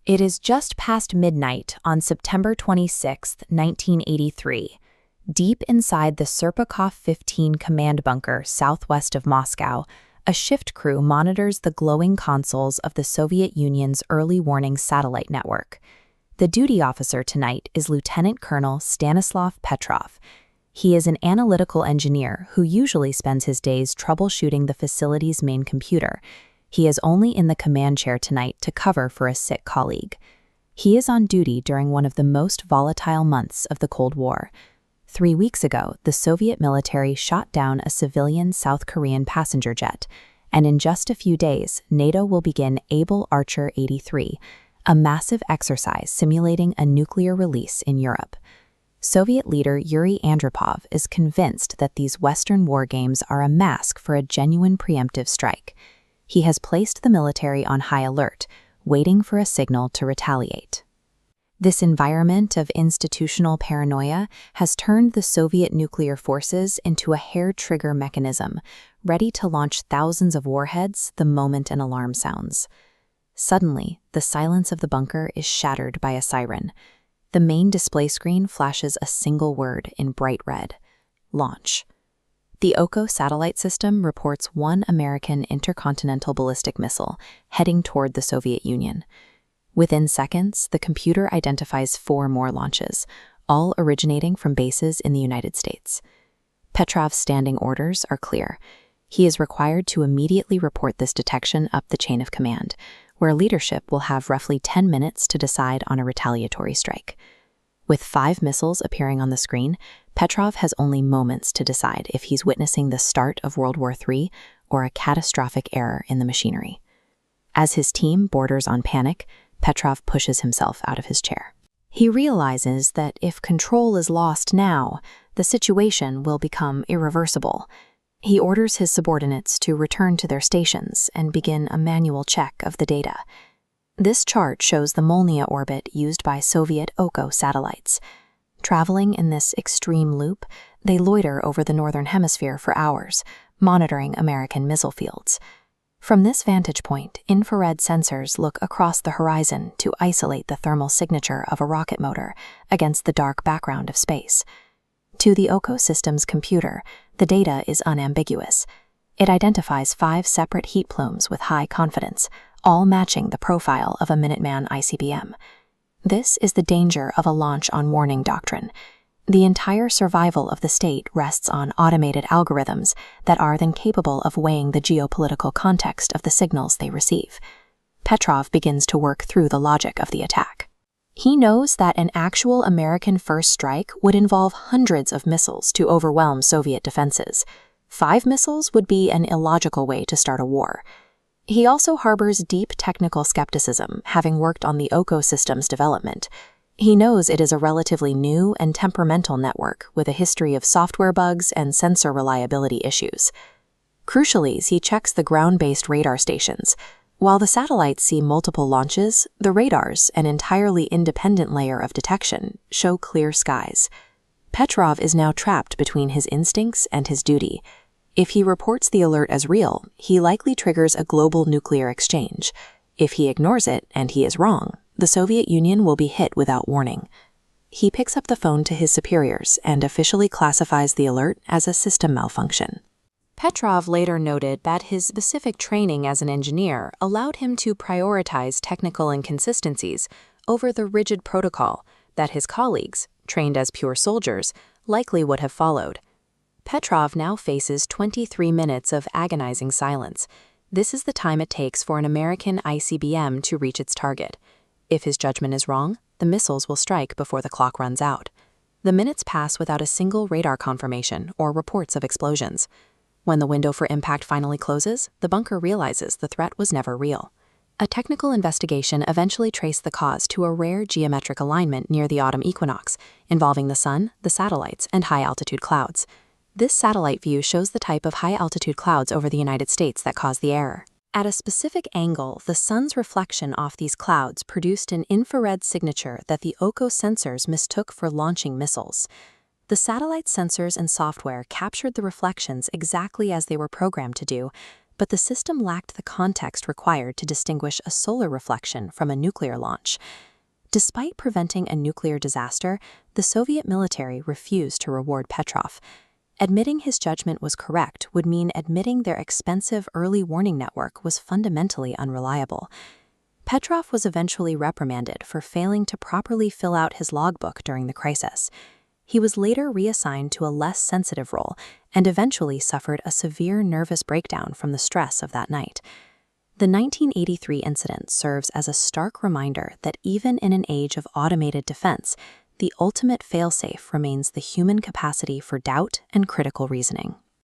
It is just past midnight on September 26, 1983. Deep inside the Serpukhov 15 command bunker southwest of Moscow, a shift crew monitors the glowing consoles of the Soviet Union's early warning satellite network. The duty officer tonight is Lieutenant Colonel Stanislav Petrov. He is an analytical engineer who usually spends his days troubleshooting the facility's main computer. He is only in the command chair tonight to cover for a sick colleague. He is on duty during one of the most volatile months of the Cold War. 3 weeks ago, the Soviet military shot down a civilian South Korean passenger jet, and in just a few days, NATO will begin Able Archer 83, a massive exercise simulating a nuclear release in Europe. Soviet leader Yuri Andropov is convinced that these Western war games are a mask for a genuine preemptive strike. He has placed the military on high alert, waiting for a signal to retaliate. This environment of institutional paranoia has turned the Soviet nuclear forces into a hair-trigger mechanism, ready to launch thousands of warheads the moment an alarm sounds. Suddenly, the silence of the bunker is shattered by a siren. The main display screen flashes a single word in bright red: launch. The OCO satellite system reports one American intercontinental ballistic missile heading toward the Soviet Union. Within seconds, the computer identifies 4 more launches, all originating from bases in the United States. Petrov's standing orders are clear. He is required to immediately report this detection up the chain of command, where leadership will have roughly 10 minutes to decide on a retaliatory strike. With 5 missiles appearing on the screen, Petrov has only moments to decide if he's witnessing the start of World War III or a catastrophic error in the machinery. As his team borders on panic, Petrov pushes himself out of his chair. He realizes that if control is lost now, the situation will become irreversible. He orders his subordinates to return to their stations and begin a manual check of the data. This chart shows the Molniya orbit used by Soviet OCO satellites. Traveling in this extreme loop, they loiter over the northern hemisphere for hours, monitoring American missile fields. From this vantage point, infrared sensors look across the horizon to isolate the thermal signature of a rocket motor against the dark background of space. To the OCO system's computer, the data is unambiguous. It identifies 5 separate heat plumes with high confidence, all matching the profile of a Minuteman ICBM. This is the danger of a launch on warning doctrine. The entire survival of the state rests on automated algorithms that are then capable of weighing the geopolitical context of the signals they receive. Petrov begins to work through the logic of the attack. He knows that an actual American first strike would involve hundreds of missiles to overwhelm Soviet defenses. 5 missiles would be an illogical way to start a war. He also harbors deep technical skepticism, having worked on the OCO system's development. He knows it is a relatively new and temperamental network with a history of software bugs and sensor reliability issues. Crucially, he checks the ground-based radar stations. While the satellites see multiple launches, the radars, an entirely independent layer of detection, show clear skies. Petrov is now trapped between his instincts and his duty. If he reports the alert as real, he likely triggers a global nuclear exchange. If he ignores it, and he is wrong, the Soviet Union will be hit without warning. He picks up the phone to his superiors and officially classifies the alert as a system malfunction. Petrov later noted that his specific training as an engineer allowed him to prioritize technical inconsistencies over the rigid protocol that his colleagues, trained as pure soldiers, likely would have followed. Petrov now faces 23 minutes of agonizing silence. This is the time it takes for an American ICBM to reach its target. If his judgment is wrong, the missiles will strike before the clock runs out. The minutes pass without a single radar confirmation or reports of explosions. When the window for impact finally closes, the bunker realizes the threat was never real. A technical investigation eventually traced the cause to a rare geometric alignment near the autumn equinox, involving the sun, the satellites, and high-altitude clouds. This satellite view shows the type of high-altitude clouds over the United States that caused the error. At a specific angle, the sun's reflection off these clouds produced an infrared signature that the OCO sensors mistook for launching missiles. The satellite sensors and software captured the reflections exactly as they were programmed to do. but the system lacked the context required to distinguish a solar reflection from a nuclear launch. Despite preventing a nuclear disaster, the Soviet military refused to reward Petrov. Admitting his judgment was correct would mean admitting their expensive early warning network was fundamentally unreliable. Petrov was eventually reprimanded for failing to properly fill out his logbook during the crisis. He was later reassigned to a less sensitive role and eventually suffered a severe nervous breakdown from the stress of that night. The 1983 incident serves as a stark reminder that even in an age of automated defense, the ultimate failsafe remains the human capacity for doubt and critical reasoning.